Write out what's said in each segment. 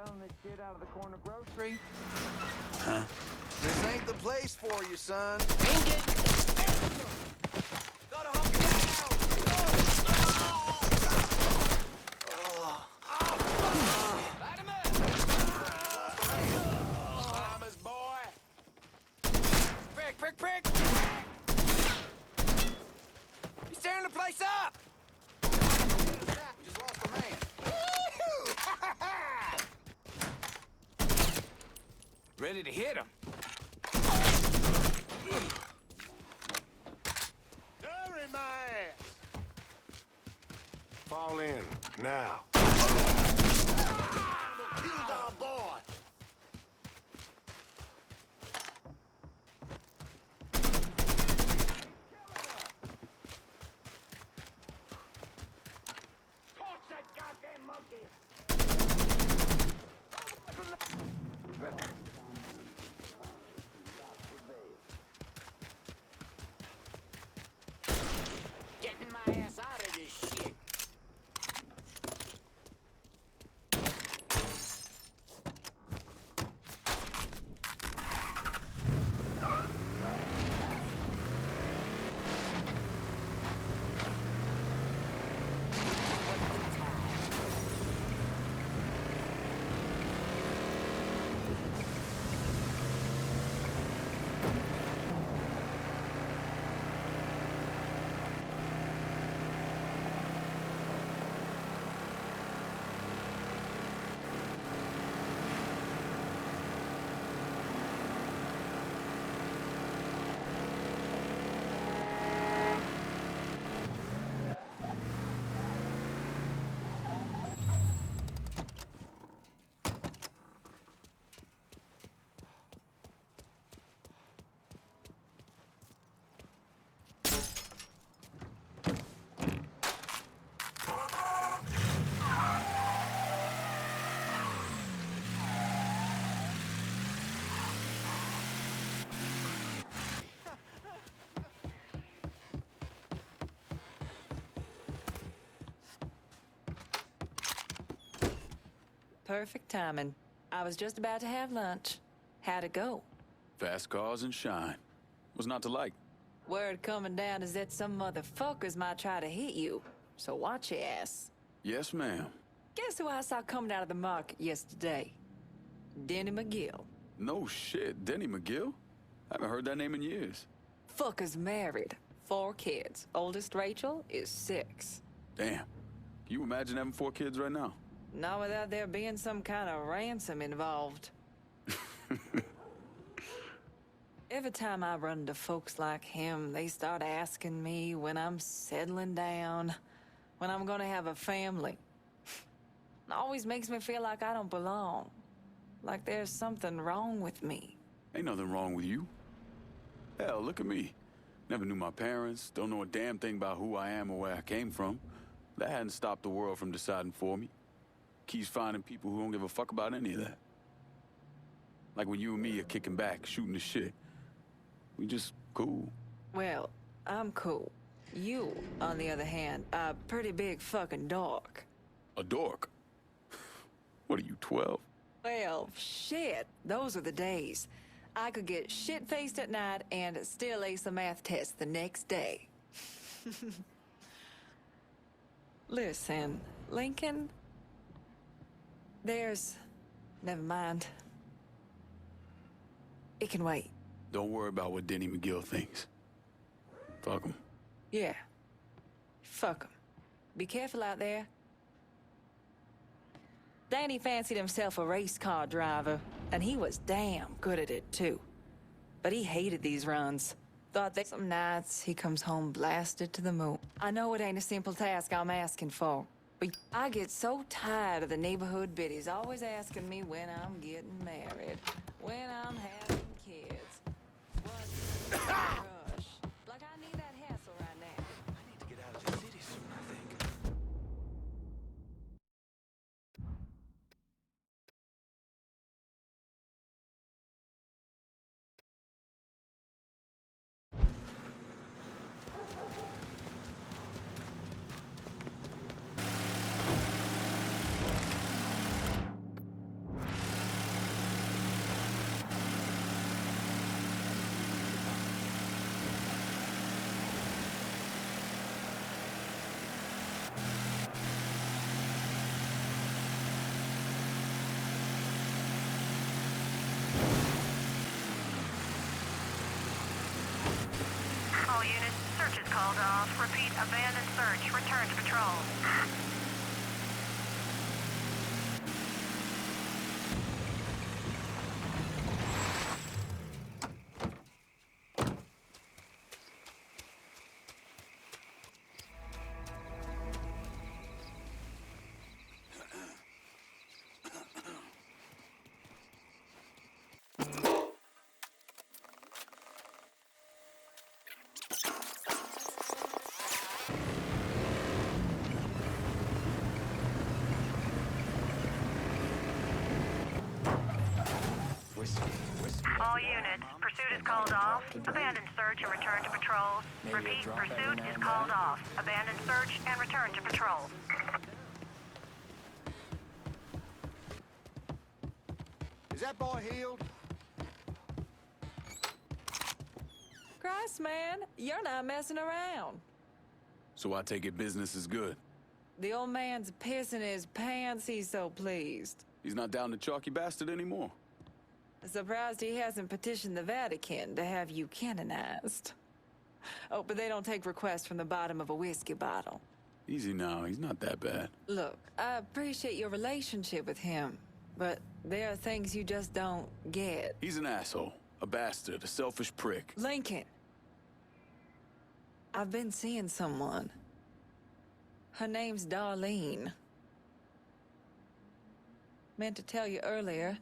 selling this shit out of the corner grocery. Huh? This ain't the place for you, son. Ain't it? Gotta hump you Light him up! Thomas, boy. Prick, prick, prick! He's tearing the place up! We just lost a man. Ready to hit him. Hurry, my ass! Fall in, now. Killed our boy! Torch that goddamn monkey! Getting my ass out of this shit. Perfect timing. I was just about to have lunch. How'd it go? Fast cars and shine. What's not to like? Word coming down is that some motherfuckers might try to hit you, so watch your ass. Yes, ma'am. Guess who I saw coming out of the market yesterday? Denny McGill. No shit, Denny McGill? I haven't heard that name in years. Fucker's married. 4 kids. Oldest Rachel is 6. Damn. Can you imagine having 4 kids right now? Not without there being some kind of ransom involved. Every time I run into folks like him, they start asking me when I'm settling down, when I'm gonna have a family. It always makes me feel like I don't belong. Like there's something wrong with me. Ain't nothing wrong with you. Hell, look at me. Never knew my parents, don't know a damn thing about who I am or where I came from. That hadn't stopped the world from deciding for me. Keeps finding people who don't give a fuck about any of that. Like when you and me are kicking back, shooting the shit. We just cool. Well, I'm cool. You, on the other hand, are a pretty big fucking dork. A dork? What are you, 12? Well, shit, those were the days. I could get shit-faced at night and still ace a math test the next day. Listen, Lincoln, never mind. It can wait. Don't worry about what Denny McGill thinks. Fuck him. Yeah. Fuck 'em. Be careful out there. Danny fancied himself a race car driver, and he was damn good at it, too. But he hated these runs. Thought that some nights he comes home blasted to the moon. I know it ain't a simple task I'm asking for, but I get so tired of the neighborhood biddies always asking me when I'm getting married, when I'm having kids. What's the rush? Like I need that hassle right now. I need to get out of the city soon, I think. called off. Repeat, abandoned search. Return to patrol. All units, pursuit is called off. Abandoned search and return to patrol. Repeat, pursuit is called off. Abandoned search and return to patrol. Is that boy healed? Christ, man, you're not messing around. So I take it business is good. The old man's pissing his pants. He's so pleased. He's not down the chalky bastard anymore. Surprised he hasn't petitioned the Vatican to have you canonized. Oh, but they don't take requests from the bottom of a whiskey bottle. Easy now, he's not that bad. Look, I appreciate your relationship with him, but there are things you just don't get. He's an asshole, a bastard, a selfish prick. Lincoln, I've been seeing someone. Her name's Darlene. Meant to tell you earlier.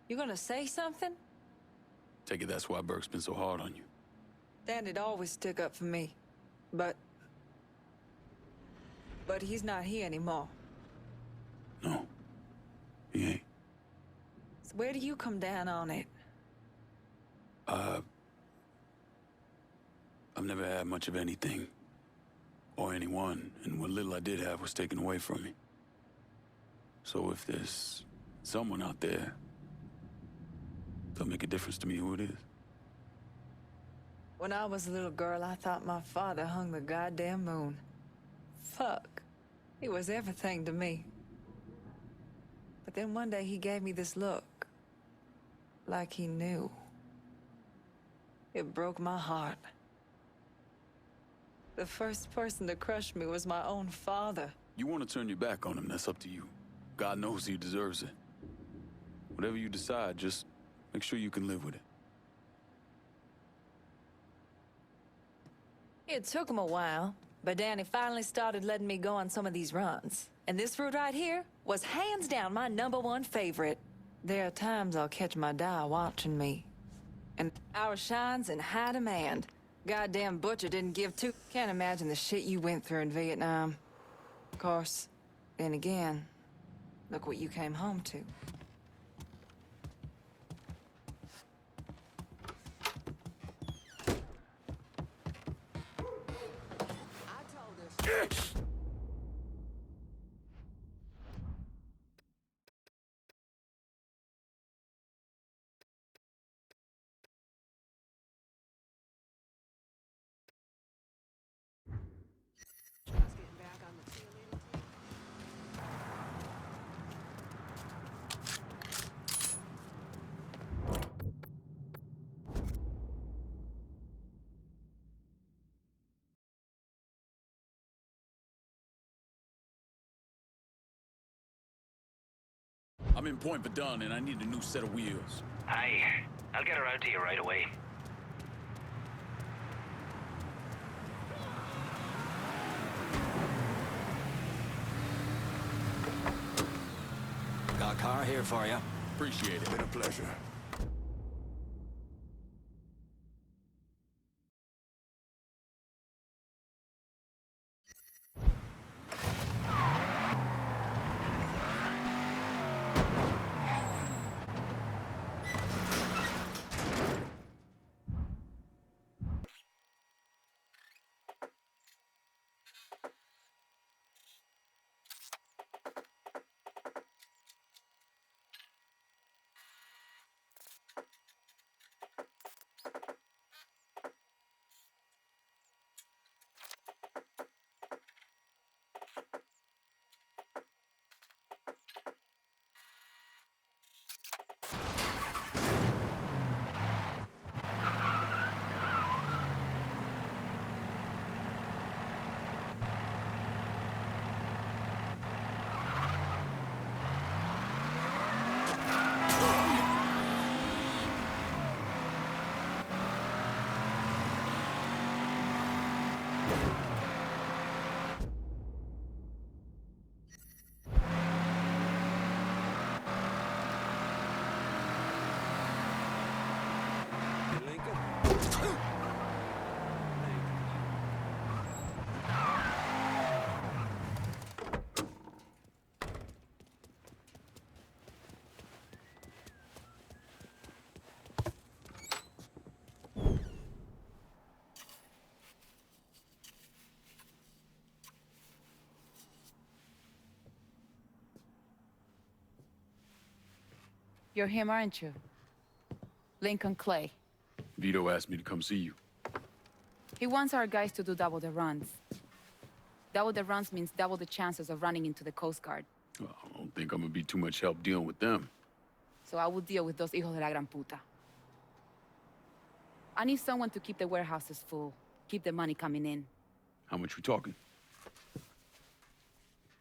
You gonna say something? Take it that's why Burke's been so hard on you. Dan had always stuck up for me, but he's not here anymore. No, he ain't. So where do you come down on it? I've never had much of anything. Or anyone, and what little I did have was taken away from me. So if there's someone out there, it'll make a difference to me who it is. When I was a little girl, I thought my father hung the goddamn moon. Fuck. He was everything to me. But then one day he gave me this look. Like he knew. It broke my heart. The first person to crush me was my own father. You want to turn your back on him, that's up to you. God knows he deserves it. Whatever you decide, just make sure you can live with it. It took him a while, but Danny finally started letting me go on some of these runs. And this route right here was hands down my #1 favorite. There are times I'll catch my die watching me. And our shine's in high demand. Goddamn butcher didn't give two. Can't imagine the shit you went through in Vietnam. Of course, then again, look what you came home to. I'm in Point Verdun and I need a new set of wheels. Hi. I'll get her out to you right away. Got a car here for you. Appreciate it. Been a pleasure. You're him, aren't you? Lincoln Clay. Vito asked me to come see you. He wants our guys to do double the runs. Double the runs means double the chances of running into the Coast Guard. Well, I don't think I'm gonna be too much help dealing with them. So I will deal with those hijos de la gran puta. I need someone to keep the warehouses full, keep the money coming in. How much we talking?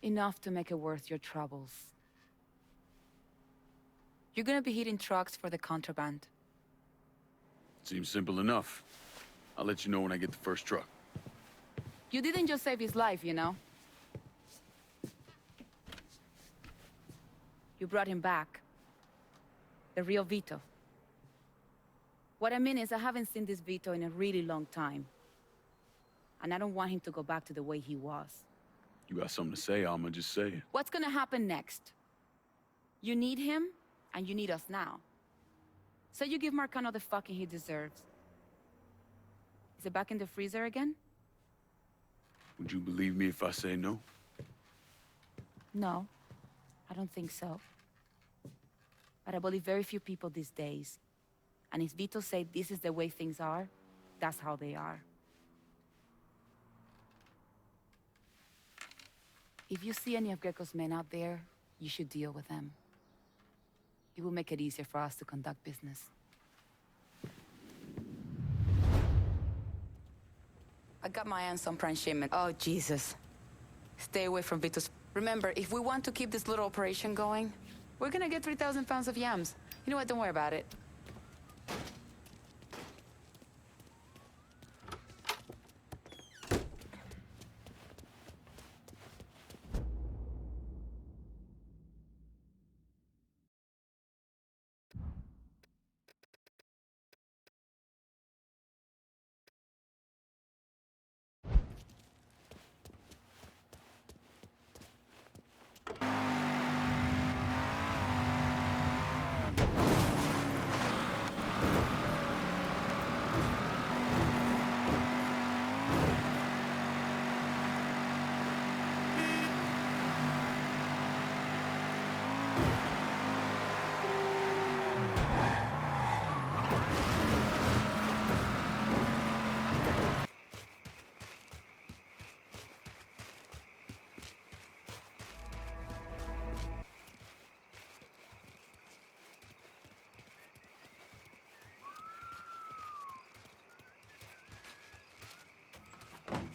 Enough to make it worth your troubles. You're gonna be hitting trucks for the contraband. Seems simple enough. I'll let you know when I get the first truck. You didn't just save his life, you know? You brought him back. The real Vito. What I mean is, I haven't seen this Vito in a really long time. And I don't want him to go back to the way he was. You got something to say, I'ma just say it. What's gonna happen next? You need him, and you need us now. So you give Marcano the fucking he deserves. Is it back in the freezer again? Would you believe me if I say no? No, I don't think so. But I believe very few people these days. And if Vito said this is the way things are, that's how they are. If you see any of Greco's men out there, you should deal with them. It will make it easier for us to conduct business. I got my hands on prime shipment. Oh, Jesus. Stay away from Vito's. Remember, if we want to keep this little operation going, we're gonna get 3,000 pounds of yams. You know what? Don't worry about it.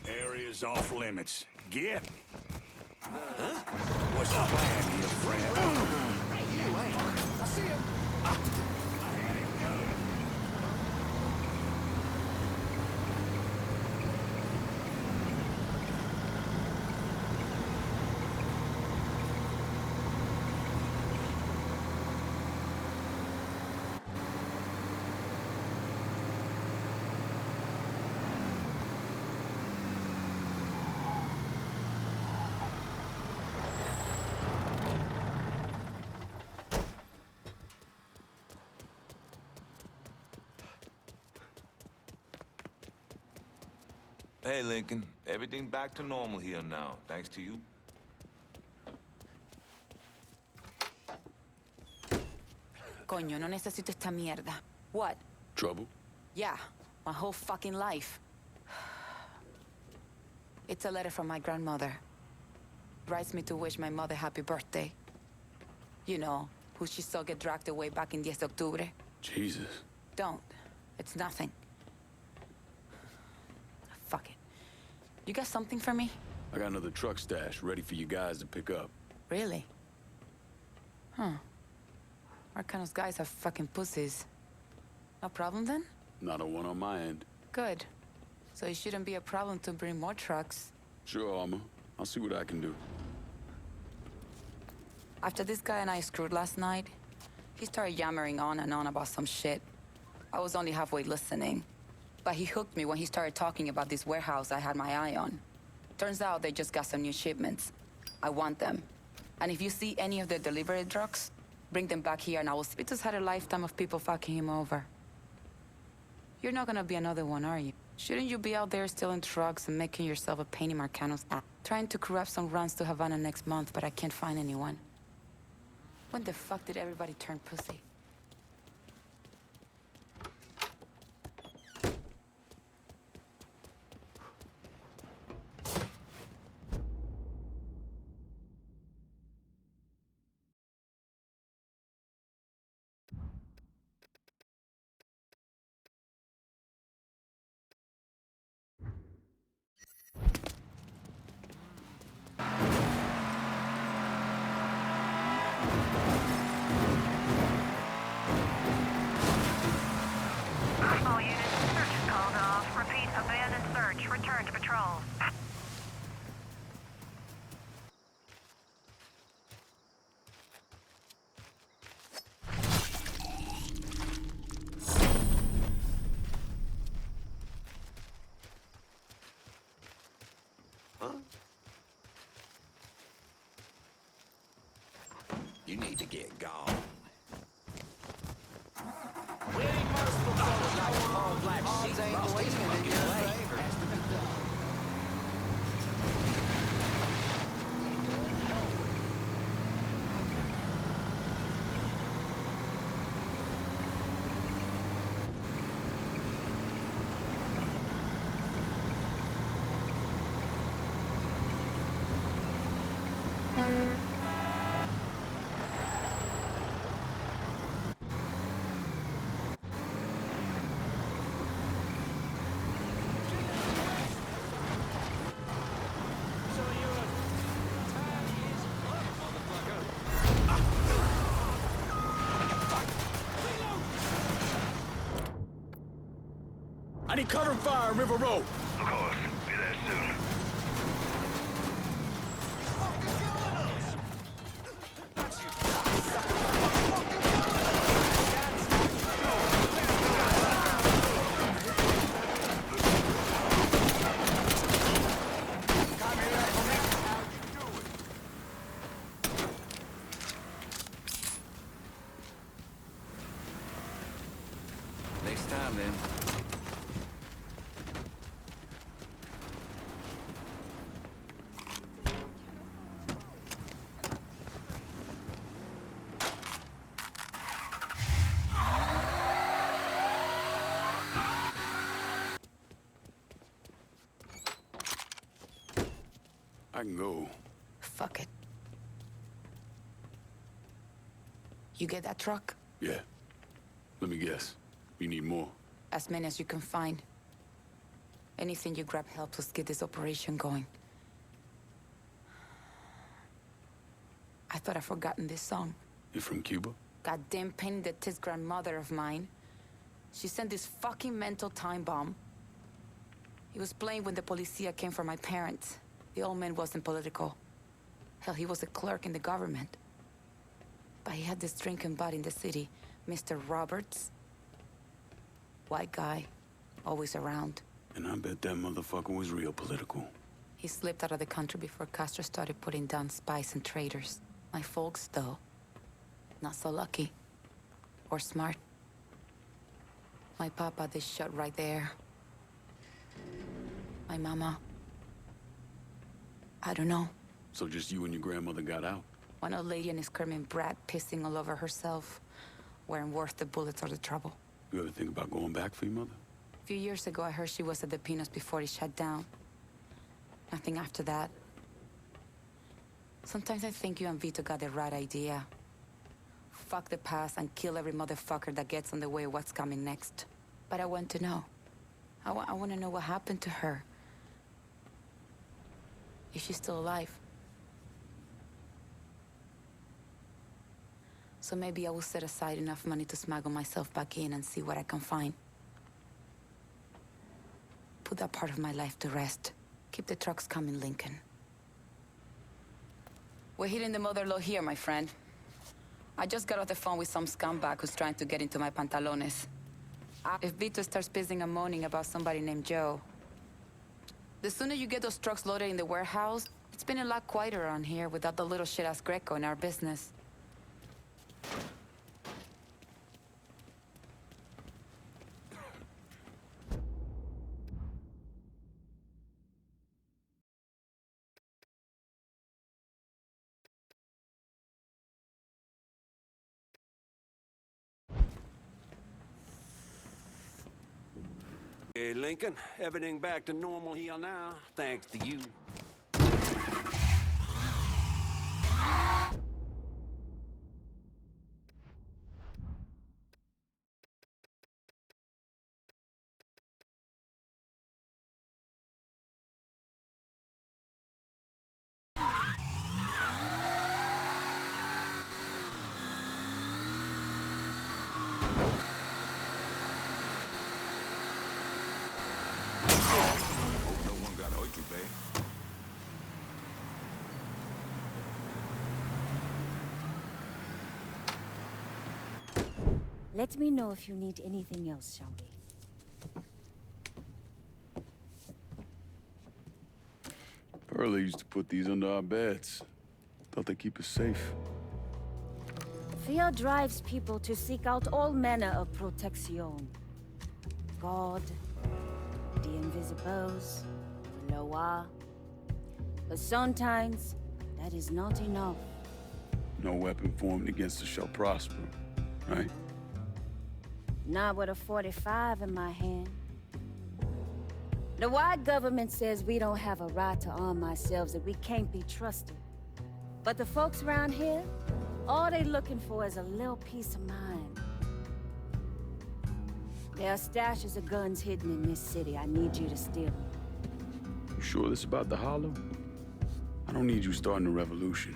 Area's off limits. Get. Huh? What's the plan here, friend? You ain't. I see him. I had him covered. Hey, Lincoln. Everything back to normal here now, thanks to you. Coño, no necesito esta mierda. What? Trouble? Yeah, my whole fucking life. It's a letter from my grandmother. Writes me to wish my mother happy birthday. You know, who she saw get dragged away back in 10 de octubre. Jesus. Don't. It's nothing. Fuck it. You got something for me? I got another truck stash ready for you guys to pick up. Really? Huh. Marcano's guys are fucking pussies. No problem then? Not a one on my end. Good. So it shouldn't be a problem to bring more trucks. Sure, Armor. I'll see what I can do. After this guy and I screwed last night, he started yammering on and on about some shit. I was only halfway listening. But he hooked me when he started talking about this warehouse I had my eye on. Turns out they just got some new shipments. I want them. And if you see any of the delivery trucks, bring them back here and I will... Vito's had a lifetime of people fucking him over. You're not gonna be another one, are you? Shouldn't you be out there stealing trucks and making yourself a pain in Marcano's ass? Trying to crew up some runs to Havana next month, but I can't find anyone. When the fuck did everybody turn pussy? Get gone. We ain't merciful fellas like all black sheep. Lost his fucking way. I need cover fire on River Road. Of course. Be there soon. Next time, then. I can go. Fuck it. You get that truck? Yeah. Let me guess. You need more? As many as you can find. Anything you grab helps us get this operation going. I thought I'd forgotten this song. You from Cuba? Goddamn pain in the tits grandmother of mine. She sent this fucking mental time bomb. He was playing when the policia came for my parents. The old man wasn't political. Hell, he was a clerk in the government. But he had this drinking buddy in the city, Mr. Roberts. White guy, always around. And I bet that motherfucker was real political. He slipped out of the country before Castro started putting down spies and traitors. My folks, though, not so lucky. Or smart. My papa, they shot right there. My mama, I don't know. So just you and your grandmother got out? One old lady and a screaming brat pissing all over herself weren't worth the bullets or the trouble. You ever think about going back for your mother? A few years ago, I heard she was at the Pinos before it shut down. Nothing after that. Sometimes I think you and Vito got the right idea. Fuck the past and kill every motherfucker that gets on the way of what's coming next. But I want to know. I want to know what happened to her. Is she still alive? So maybe I will set aside enough money to smuggle myself back in and see what I can find. Put that part of my life to rest. Keep the trucks coming, Lincoln. We're hitting the mother load here, my friend. I just got off the phone with some scumbag who's trying to get into my pantalones. If Vito starts pissing and moaning about somebody named Joe, the sooner you get those trucks loaded in the warehouse, it's been a lot quieter around here without the little shit-ass Greco in our business. Hey, Lincoln, everything back to normal here now, thanks to you. Let me know if you need anything else, shall we? Pearlie used to put these under our beds. Thought they keep us safe. Fear drives people to seek out all manner of protection. God, the Invisibles, the Loa. But sometimes, that is not enough. No weapon formed against us shall prosper, right? Not with a 45 in my hand. The white government says we don't have a right to arm ourselves, that we can't be trusted. But the folks around here, all they looking for is a little peace of mind. There are stashes of guns hidden in this city. I need you to steal them. You sure this about the Hollow? I don't need you starting a revolution,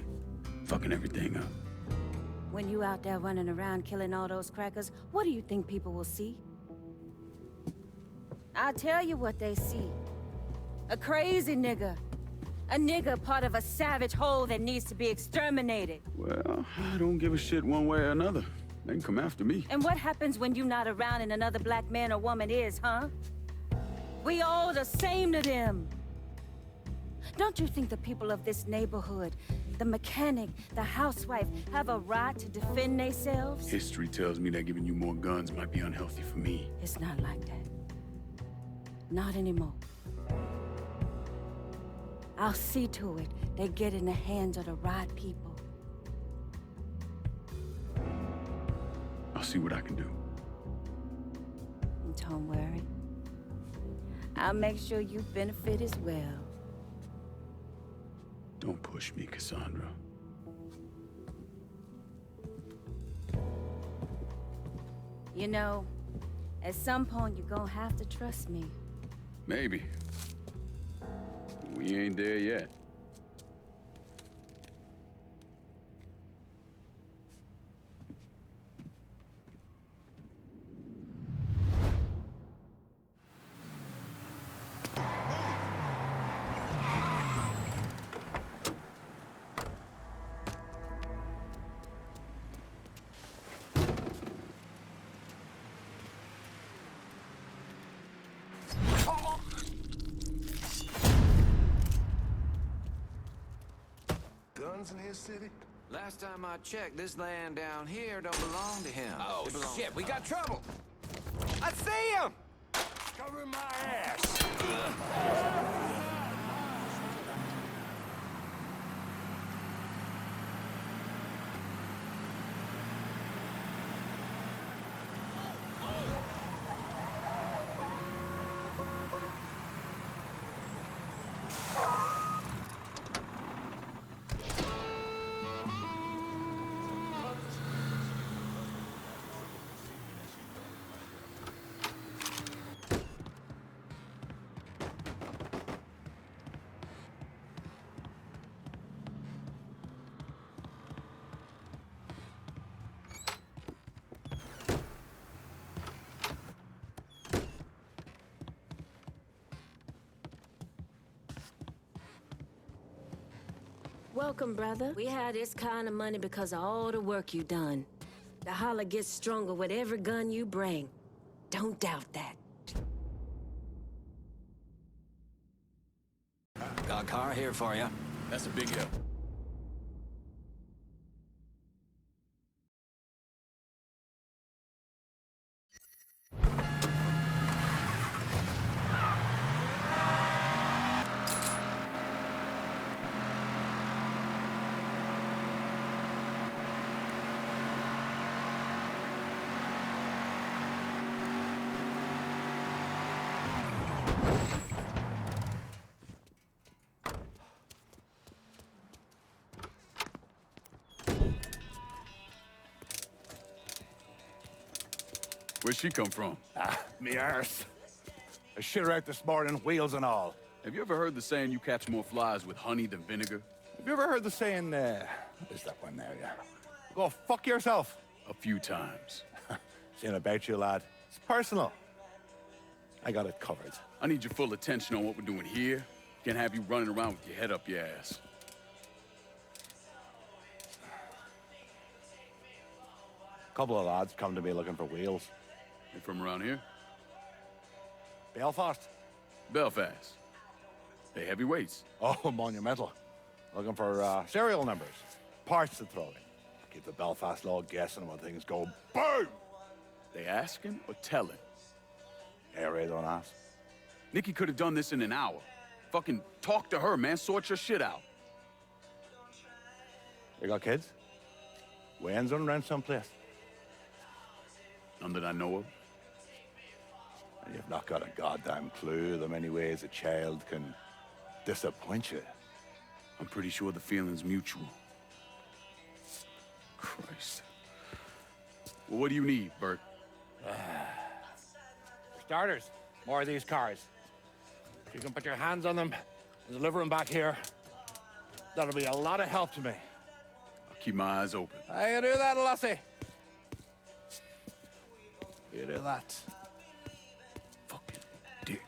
fucking everything up. When you out there running around killing all those crackers, what do you think people will see? I'll tell you what they see. A crazy nigga. A nigga part of a savage whole that needs to be exterminated. Well, I don't give a shit one way or another. They can come after me. And what happens when you're not around and another black man or woman is, huh? We all the same to them. Don't you think the people of this neighborhood, the mechanic, the housewife, have a right to defend themselves? History tells me that giving you more guns might be unhealthy for me. It's not like that. Not anymore. I'll see to it they get in the hands of the right people. I'll see what I can do. And don't worry. I'll make sure you benefit as well. Don't push me, Cassandra. You know, at some point you're gonna have to trust me. Maybe. We ain't there yet. Guns in his city? Last time I checked, this land down here don't belong to him. Oh, It belongs shit, to we us. got trouble! I see him! Cover my ass! Welcome, brother. We had this kind of money because of all the work you done. The holler gets stronger with every gun you bring. Don't doubt that. Got a car here for you. That's a big help. Where'd she come from? Me arse. I shit her out this morning, wheels and all. Have you ever heard the saying you catch more flies with honey than vinegar? Have you ever heard the saying, what is that one there, yeah? Go fuck yourself. A few times. Saying about you, lad. It's personal. I got it covered. I need your full attention on what we're doing here. Can't have you running around with your head up your ass. Couple of lads come to me looking for wheels. You from around here? Belfast. Belfast. They heavyweights. Oh, monumental. Looking for serial numbers. Parts to throw in. Keep the Belfast law guessing when things go boom! They asking or telling? Hey, Ray, don't ask. Nikki could have done this in an hour. Fucking talk to her, man. Sort your shit out. You got kids? Wayne's on around someplace? None that I know of. And you've not got a goddamn clue the many ways a child can disappoint you. I'm pretty sure the feeling's mutual. Christ. Well, what do you need, Bert? For starters, more of these cars. If you can put your hands on them and deliver them back here, that'll be a lot of help to me. I'll keep my eyes open. I can do that, Lassie. You do that. Fucking dick.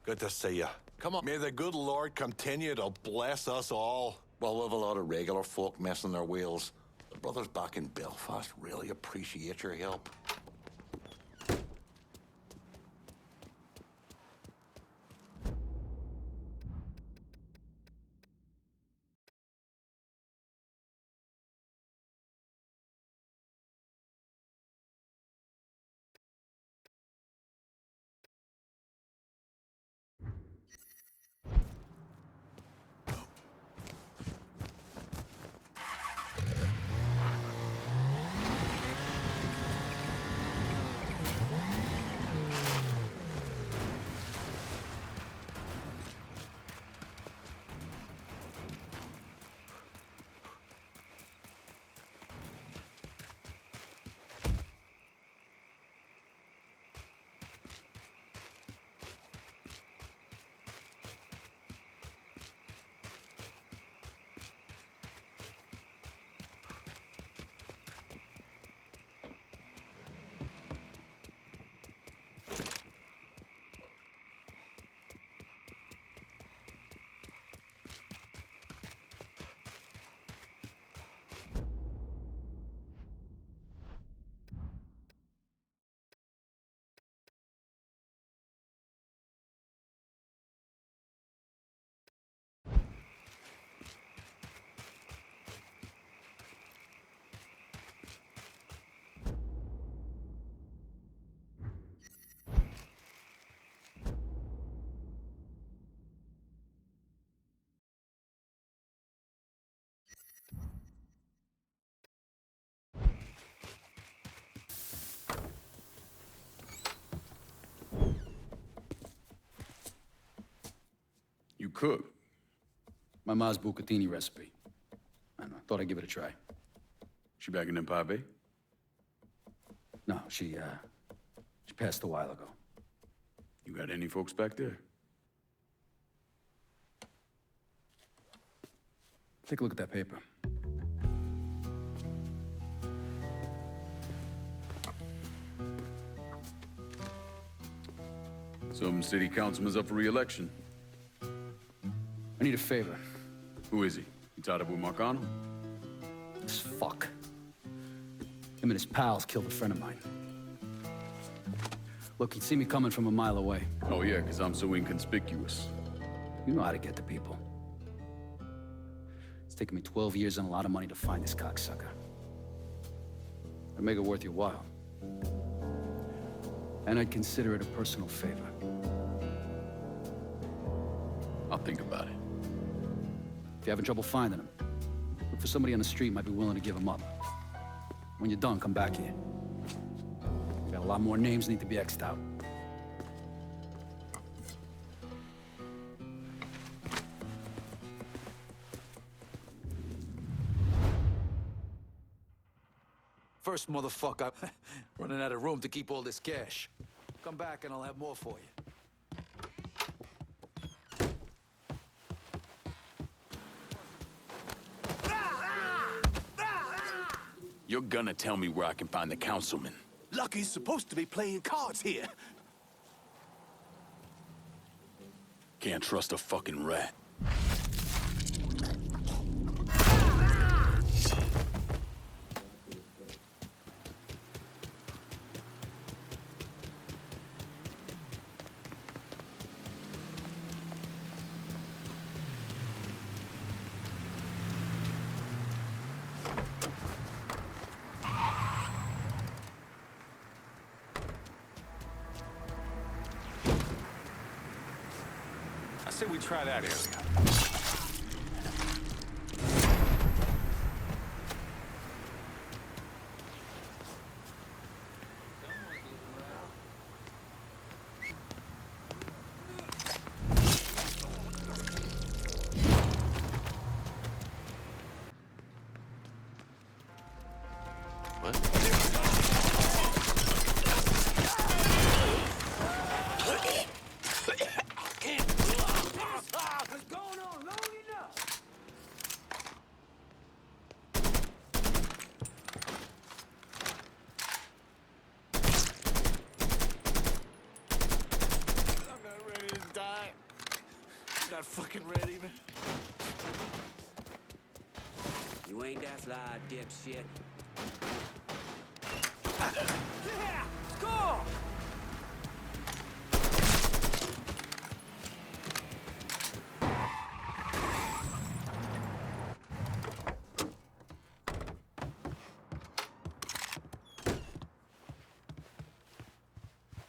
Good to see you. Come on. May the good Lord continue to bless us all. Well, we've a lot of regular folk messing their wheels. The brothers back in Belfast really appreciate your help. You cook. My ma's bucatini recipe. I don't know, thought I'd give it a try. She back in Empire Bay? No, she passed a while ago. You got any folks back there? Take a look at that paper. Some city councilman's up for re-election. I need a favor. Who is he? You tied up with Marcano? This fuck. Him and his pals killed a friend of mine. Look, he'd see me coming from a mile away. Oh yeah, because I'm so inconspicuous. You know how to get to people. It's taken me 12 years and a lot of money to find this cocksucker. I'd make it worth your while. And I'd consider it a personal favor. I'll think about it. If you're having trouble finding him, look for somebody on the street who might be willing to give him up. When you're done, come back here. We got a lot more names need to be X'd out. First, motherfucker, running out of room to keep all this cash. Come back and I'll have more for you. You're gonna tell me where I can find the councilman. Lucky's supposed to be playing cards here. Can't trust a fucking rat. I say we try that area. Not fucking ready, man. You ain't that fly, dipshit. Yeah! Score!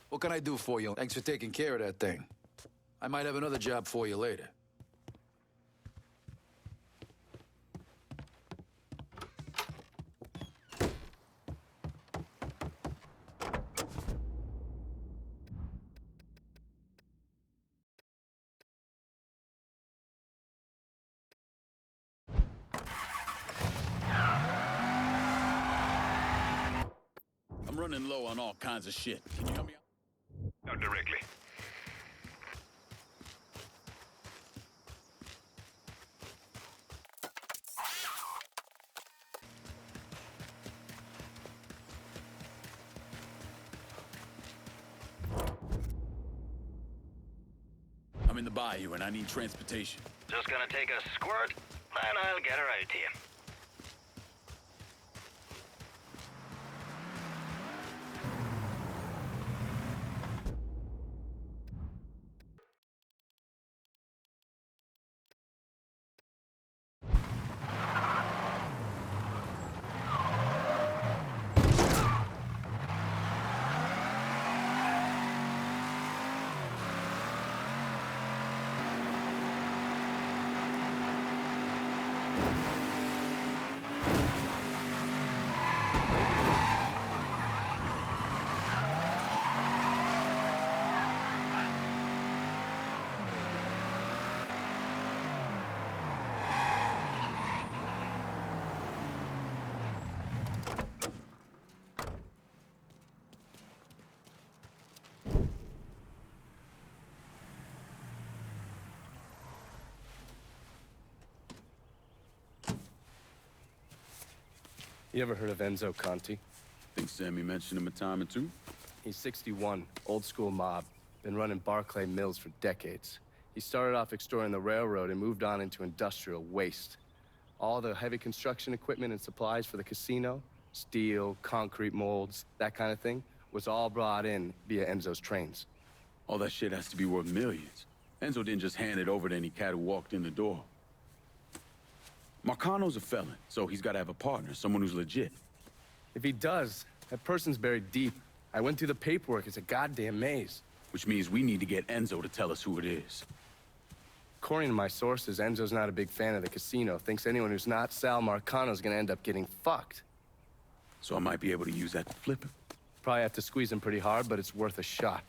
What can I do for you? Thanks for taking care of that thing. I might have another job for you later. I'm running low on all kinds of shit. Can you help me out? Not directly. I'm in the bayou and I need transportation. Just gonna take a squirt, and I'll get her out to you. You ever heard of Enzo Conti? Think Sammy mentioned him a time or two? He's 61, old school mob. Been running Barclay Mills for decades. He started off extorting the railroad and moved on into industrial waste. All the heavy construction equipment and supplies for the casino, steel, concrete molds, that kind of thing, was all brought in via Enzo's trains. All that shit has to be worth millions. Enzo didn't just hand it over to any cat who walked in the door. Marcano's a felon, so he's got to have a partner, someone who's legit. If he does, that person's buried deep. I went through the paperwork. It's a goddamn maze. Which means we need to get Enzo to tell us who it is. According to my sources, Enzo's not a big fan of the casino. Thinks anyone who's not Sal Marcano's gonna end up getting fucked. So I might be able to use that to flip him. Probably have to squeeze him pretty hard, but it's worth a shot.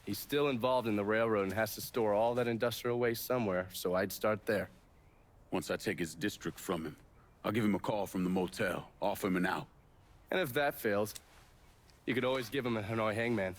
He's still involved in the railroad and has to store all that industrial waste somewhere, so I'd start there. Once I take his district from him, I'll give him a call from the motel, offer him an out. And if that fails, you could always give him a Hanoi hangman.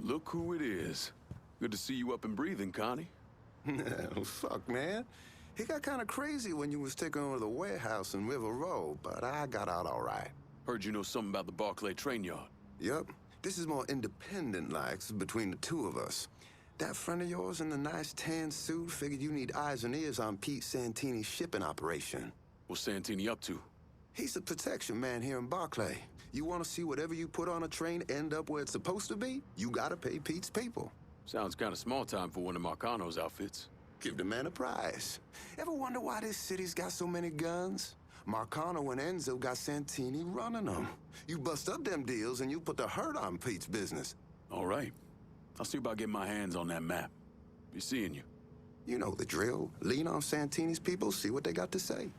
Look who it is. Good to see you up and breathing, Connie. Oh, fuck, man. He got kind of crazy when you was taking over the warehouse in River Road, but I got out all right. Heard you know something about the Barclay train yard. Yep. This is more independent-like between the two of us. That friend of yours in the nice tan suit figured you need eyes and ears on Pete Santini's shipping operation. What's Santini up to? He's the protection man here in Barclay. You want to see whatever you put on a train end up where it's supposed to be? You gotta pay Pete's people. Sounds kind of small time for one of Marcano's outfits. Give the man a prize. Ever wonder why this city's got so many guns? Marcano and Enzo got Santini running them. You bust up them deals and you put the hurt on Pete's business. All right. I'll see about getting my hands on that map. Be seeing you. You know the drill. Lean on Santini's people, see what they got to say.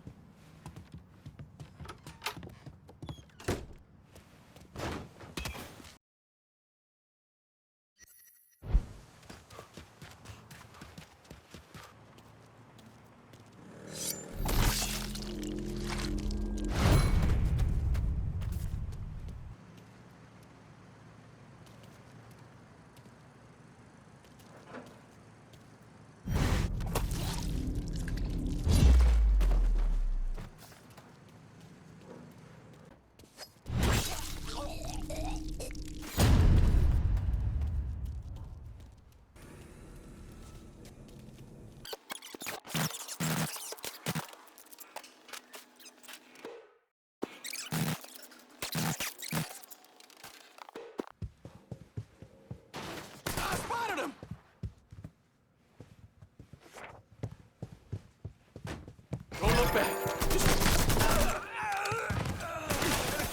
Don't look back.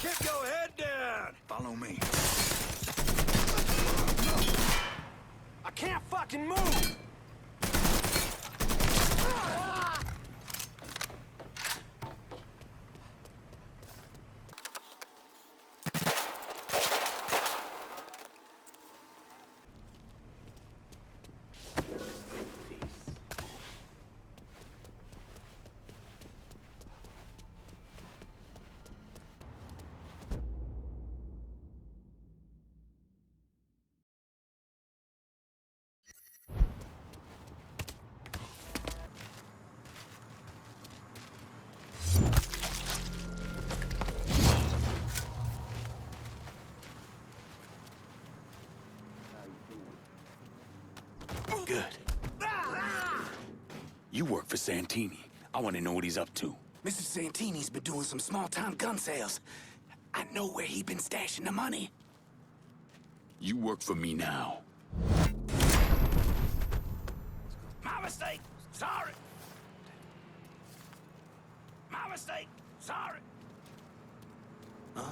Keep your head down. Follow me. I can't fucking move! Good. You work for Santini. I want to know what he's up to. Mr. Santini's been doing some small-time gun sales. I know where he been stashing the money. You work for me now. My mistake. Sorry. My mistake. Sorry. Huh?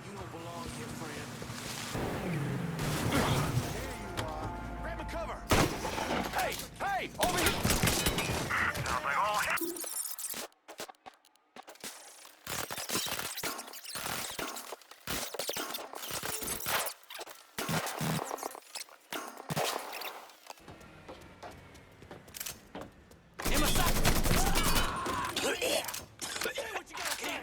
You don't belong here, friend. Here you are. Grab a cover. Hey! Hey! Over here! Sounds like all hit. What you got, kid?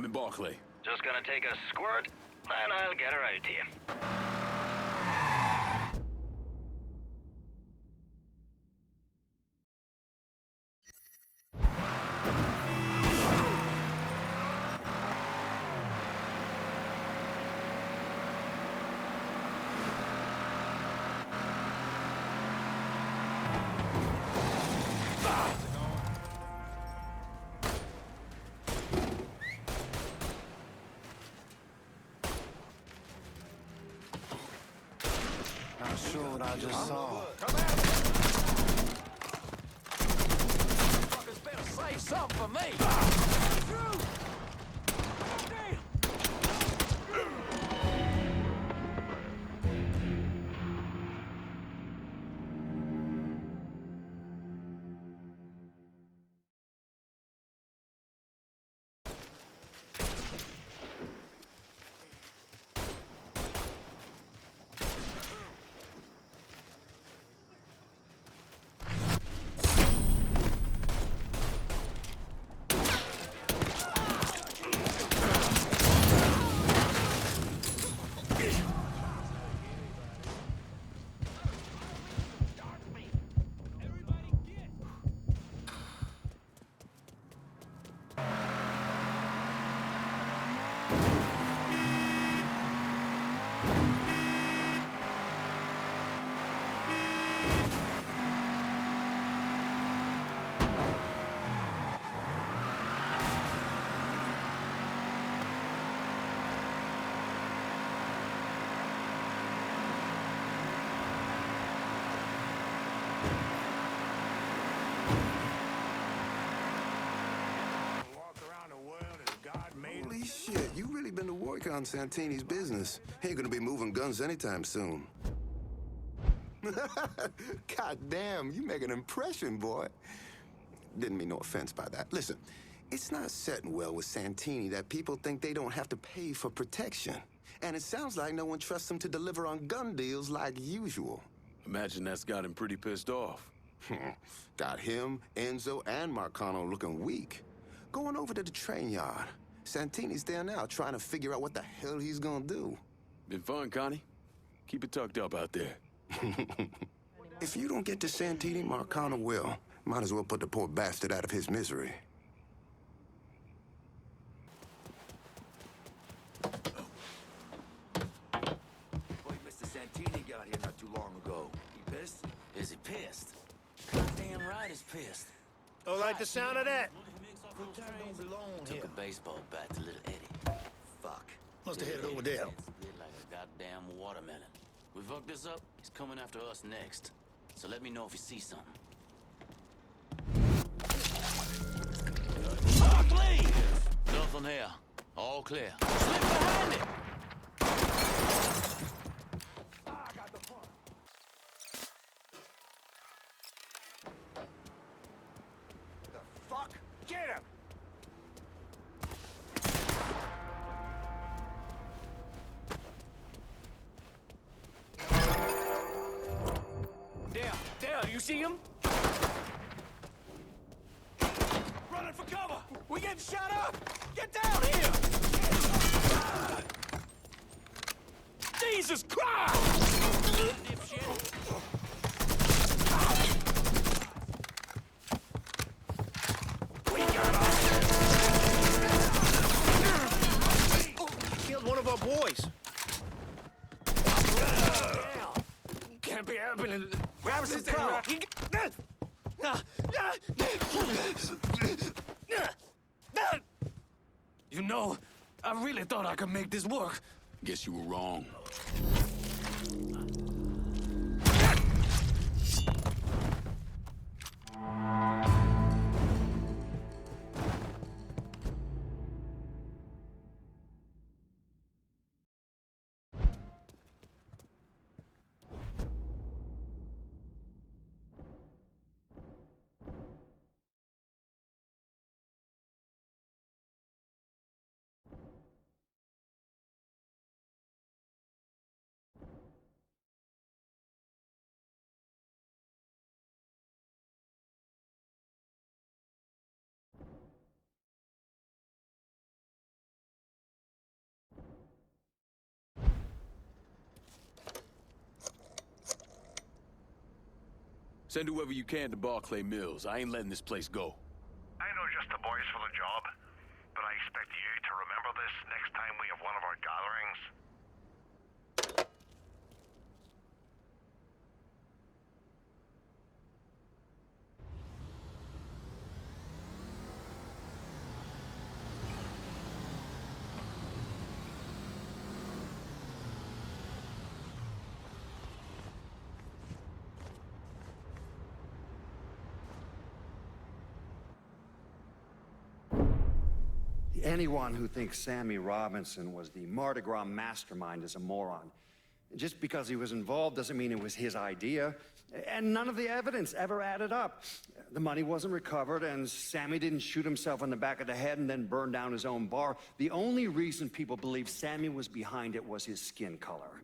I'm in Barclay. Just gonna take a squirt, and I'll get her out to you. Not sure what I just saw. Fuckers better say something for me. Holy shit, you really been to work on Santini's business. He ain't gonna be moving guns anytime soon. God damn, you make an impression, boy. Didn't mean no offense by that. Listen, it's not setting well with Santini that people think they don't have to pay for protection. And it sounds like no one trusts him to deliver on gun deals like usual. Imagine that's got him pretty pissed off. Got him, Enzo, and Marcano looking weak. Going over to the train yard. Santini's there now trying to figure out what the hell he's gonna do. Been fun, Connie. Keep it tucked up out there. If you don't get to Santini, Marcano will. Might as well put the poor bastard out of his misery. Boy, Mr. Santini got here not too long ago. He pissed? Is he pissed? Goddamn right he's pissed. Don't like the sound of that. Don't belong here. Took a baseball bat to little Eddie. Fuck. Must have headed over there. Split like a goddamn watermelon. We fuck this up, he's coming after us next. So let me know if you see something. Barkley! Nothing here. All clear. Slip behind it! Fuck! Get him! There, you see him? Running for cover! We getting shot up! Get down here! Jesus Christ! Killed one of our boys. Can't be happening. Grab some power. You know, I really thought I could make this work. Guess you were wrong. Send whoever you can to Barclay Mills. I ain't letting this place go. I know just the boys for the job, but I expect you to remember this next time we have one of our gatherings. Anyone who thinks Sammy Robinson was the Mardi Gras mastermind is a moron. Just because he was involved doesn't mean it was his idea. And none of the evidence ever added up. The money wasn't recovered, and Sammy didn't shoot himself in the back of the head and then burn down his own bar. The only reason people believe Sammy was behind it was his skin color.